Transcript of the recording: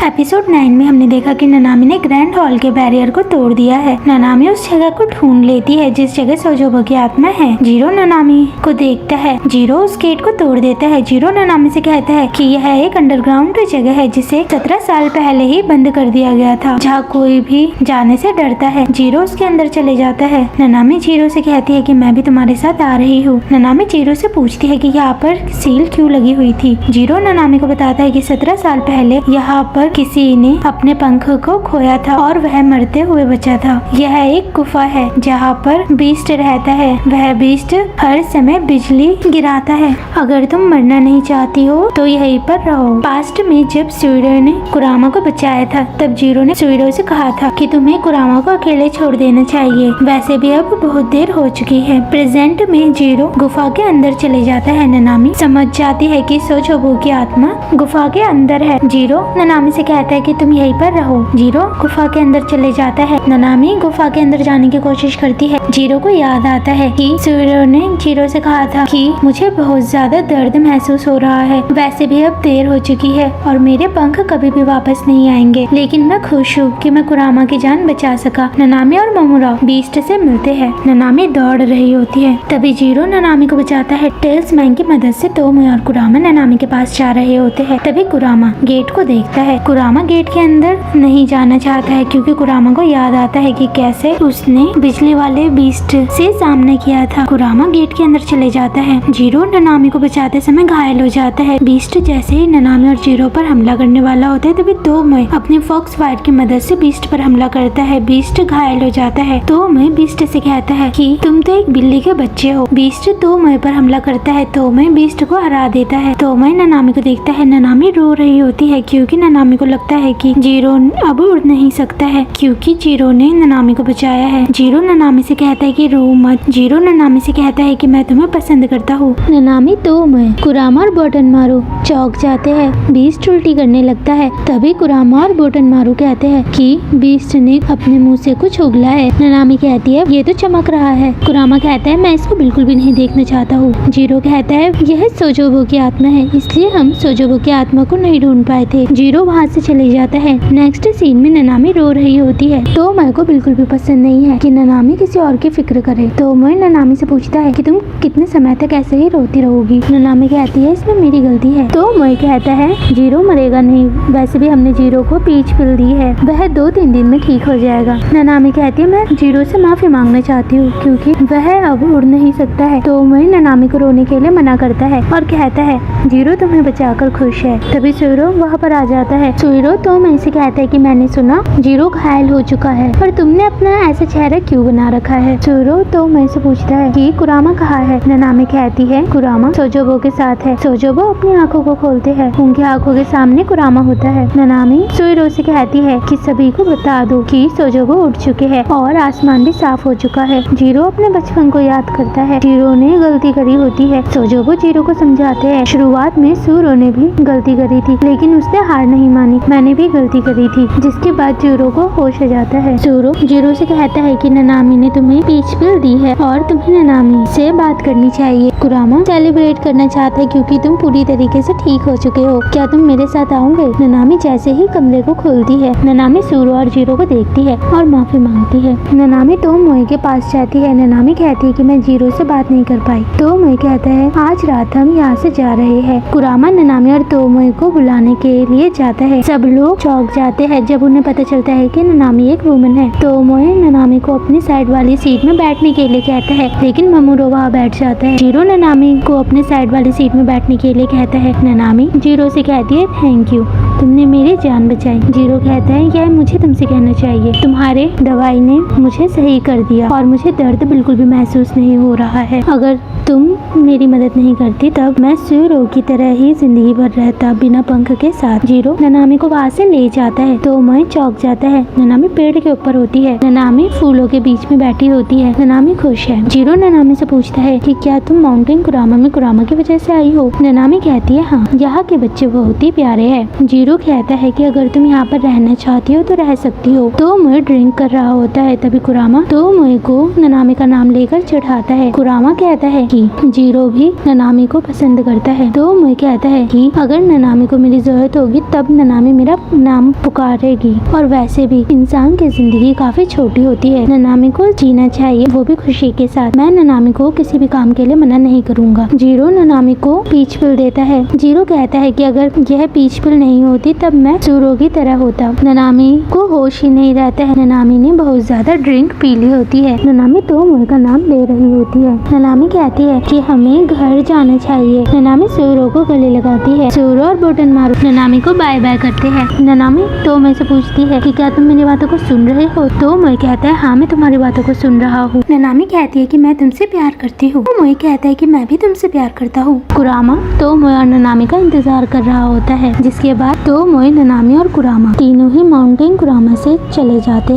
Episode 9 में हमने देखा कि ननामी ने ग्रैंड हॉल के बैरियर को तोड़ दिया है। ननामी उस जगह को ढूंढ लेती है जिस जगह सोजोबो की आत्मा है। जीरो ननामी को देखता है। जीरो उस गेट को तोड़ देता है। जीरो ननामी से कहता है कि यह एक अंडरग्राउंड जगह है जिसे 17 साल पहले ही बंद कर दिया गया था, जहाँ कोई भी जाने से डरता है। जीरो उसके अंदर चले जाता है। ननामी जीरो से कहती है कि मैं भी तुम्हारे साथ आ रही हूँ। ननामी जीरो से पूछती है कि यहाँ पर सील क्यों लगी हुई थी। जीरो ननामी को बताता है कि 17 साल पहले यहाँ पर किसी ने अपने पंख को खोया था और वह मरते हुए बचा था। यह एक गुफा है जहाँ पर बीस्ट रहता है। वह बीस्ट हर समय बिजली गिराता है। अगर तुम मरना नहीं चाहती हो तो यहीं पर रहो। पास्ट में जब सुइरो ने कुरामा को बचाया था तब जीरो ने सुइरो से कहा था कि तुम्हें कुरामा को अकेले छोड़ देना चाहिए। वैसे भी अब बहुत देर हो चुकी है। प्रेजेंट में जीरो गुफा के अंदर चले जाता है। ननामी समझ जाती है कि सोजोबो की आत्मा गुफा के अंदर है। जीरो ननामी से कहता है कि तुम यहीं पर रहो। जीरो गुफा के अंदर चले जाता है। ननामी गुफा के अंदर जाने की कोशिश करती है। जीरो को याद आता है कि सुइरो ने जीरो से कहा था कि मुझे बहुत ज्यादा दर्द महसूस हो रहा है। वैसे भी अब देर हो चुकी है और मेरे पंख कभी भी वापस नहीं आएंगे, लेकिन मैं खुश हूँ कि मैं कुरामा की जान बचा सका। ननामी और मोमोरा बीस्ट से मिलते हैं। ननामी दौड़ रही होती है। तभी जीरो ननामी को बचाता है। टेल्समैन की मदद से तोमोe और कुरामा ननामी के पास जा रहे होते हैं। तभी कुरामा गेट को देखता है। कुरामा गेट के अंदर नहीं जाना चाहता है क्योंकि कुरामा को याद आता है कि कैसे उसने बिजली वाले बीस्ट से सामना किया था। कुरामा गेट के अंदर चले जाता है। जीरो ननामी को बचाते समय घायल हो जाता है। बीस्ट जैसे ही ननामी और जीरो पर हमला करने वाला होता है तभी तोमोe अपनी फॉक्स फायर की मदद से बीस्ट पर हमला करता है। बीस्ट घायल हो जाता है। तोमोe बीस्ट से कहता है कि तुम तो एक बिल्ली के बच्चे हो। बीस्ट तोमोe पर हमला करता है। तोमोe बीस्ट को हरा देता है। तोमोe ननामी को देखता है। ननामी रो रही होती है क्योंकि ननामी को लगता है कि जीरो अब उड़ नहीं सकता है क्योंकि जीरो ने ननामी को बचाया है। जीरो ननामी से कहता है कि रो मत। जीरो ननामी से कहता है कि मैं तुम्हें पसंद करता हूँ। ननामी तोमोe कुरामा और बोटनमारू चौंक जाते हैं। बीस्ट उल्टी करने लगता है। तभी कुरामा और बोटनमारू कहते हैं कि बीस्ट ने अपने मुंह से कुछ उगला है। ननामी कहती है ये तो चमक रहा है। कुरामा कहता है मैं इसको बिल्कुल भी नहीं देखना चाहता हूँ। जीरो कहता है यह सोजोबो की आत्मा है, इसलिए हम सोजोबो की आत्मा को नहीं ढूंढ पाए थे। जीरो वहाँ से चले जाता है। नेक्स्ट सीन में ननामी रो रही होती है। तोमोe को बिल्कुल भी पसंद नहीं है कि ननामी किसी और की फिक्र करे। तोमोe ननामी से पूछता है कि तुम कितने समय तक ऐसे ही रोती रहोगी। ननामी कहती है इसमें मेरी गलती है। तोमोe कहता है जीरो मरेगा नहीं, वैसे भी हमने जीरो को पीच पिल दी है, वह 2-3 दिन में ठीक हो जाएगा। ननामी कहती है मैं जीरो से माफी मांगना चाहती हूँ क्योंकि वह अब उड़ नहीं सकता है। तोमोe ननामी को रोने के लिए मना करता है और कहता है जीरो तुम्हें बचाकर खुश है। तभी सुइरो वहाँ पर आ जाता है। सुइरो तोमोe से कहता है कि मैंने सुना जीरो घायल हो चुका है और तुमने अपना ऐसा चेहरा क्यों बना रखा है। सुइरो तोमोe से पूछता है कि कुरामा कहाँ है। ननामी कहती है कुरामा सोजोबो के साथ है। सोजोबो अपनी आंखों को खोलते हैं। उनकी आंखों के सामने कुरामा होता है। ननामी सुइरो से कहती है कि सभी को बता दो कि सोजोबो उड़ चुके हैं और आसमान भी साफ हो चुका है। जीरो अपने बचपन को याद करता है। जीरो ने गलती करी होती है। सोजोबो जीरो को समझाते हैं शुरुआत में सुइरो ने भी गलती करी थी लेकिन उसने हार नहीं मानी। मैंने भी गलती करी थी। जिसके बाद जीरो को होश आ जाता है। सुइरो जीरो से कहता है कि ननामी ने तुम्हें पीच पिल दी है और तुम्हें ननामी से बात करनी चाहिए। कुरामा सेलिब्रेट करना चाहता है क्योंकि तुम पूरी तरीके से ठीक हो चुके हो। क्या तुम मेरे साथ आओगे। ननामी जैसे ही कमरे को खोलती है ननामी सुइरो और जीरो को देखती है और माफी मांगती है। ननामी तोमोe के पास जाती है। ननामी कहती है कि मैं जीरो से बात नहीं कर पाई। तोमोe कहता है आज रात हम यहाँ से जा रहे हैं। कुरामा ननामी और तोमोe को बुलाने के लिए जाता है। सब लोग चौंक जाते हैं जब उन्हें पता चलता है कि ननामी एक वुमन है। तोमोe ननामी को अपनी साइड वाली सीट में बैठने के लिए कहता है लेकिन मोमोरो वहाँ बैठ जाता है। जीरो ननामी को अपने साइड वाली सीट में बैठने के लिए कहता है। ननामी जीरो से कहती है थैंक यू, तुमने मेरी जान बचाई। जीरो कहता है यह मुझे तुमसे कहना चाहिए। तुम्हारे दवाई ने मुझे सही कर दिया और मुझे दर्द बिल्कुल भी महसूस नहीं हो रहा है। अगर तुम मेरी मदद नहीं करती तब मैं सुइरो की तरह ही जिंदगी भर रहता बिना पंख के साथ। जीरो ननामी को वहाँ से ले जाता है। तोमोe चौंक जाता है। ननामी पेड़ के ऊपर होती है। ननामी फूलों के बीच में बैठी होती है। ननामी खुश है। जीरो ननामी से पूछता है कि क्या तुम माउंटेन कुरामा में कुरामा की वजह से आई हो। ननामी कहती है हाँ, यहाँ के बच्चे बहुत ही प्यारे हैं। जीरो जीरो कहता है कि अगर तुम यहाँ पर रहना चाहती हो तो रह सकती हो। तो मोए ड्रिंक कर रहा होता है, तभी कुरामा तो मोए को ननामी का नाम लेकर चढ़ाता है। कुरामा कहता है कि जीरो भी ननामी को पसंद करता है। तो मोए कहता है कि अगर ननामी को मेरी जरूरत होगी तब ननामी मेरा नाम पुकारेगी, और वैसे भी इंसान की जिंदगी काफी छोटी होती है, ननामी को जीना चाहिए, वो भी खुशी के साथ। मैं ननामी को किसी भी काम के लिए मना नहीं करूँगा। जीरो ननामी को पीच पिल देता है। जीरो कहता है कि अगर यह पीच पिल नहीं होती तब मैं सूरो की तरह होता। ननामी को होश ही नहीं रहता है। ननामी ने बहुत ज्यादा ड्रिंक पी ली होती है। ननामी तो मोए का नाम ले रही होती है। ननामी कहती है कि हमें घर जाना चाहिए। ननामी सूरो को गले लगाती है। सूरो और बोटन मारू ननामी को बाय बाय करते हैं। ननामी तो मोए से पूछती है कि क्या तुम मेरी बातों को सुन रहे हो? तो मोए कहता है हाँ, मैं तुम्हारी बातों को सुन रहा हूँ। ननामी कहती है कि मैं तुमसे प्यार करती हूँ। तो मोए कहता है कि मैं भी तुमसे प्यार करता हूँ। कुरामा तो मोए और ननामी का इंतजार कर रहा होता है, जिसके बाद तो मोए, ननामी और कुरामा तीनों ही माउंटेन कुरामा से चले जाते हैं।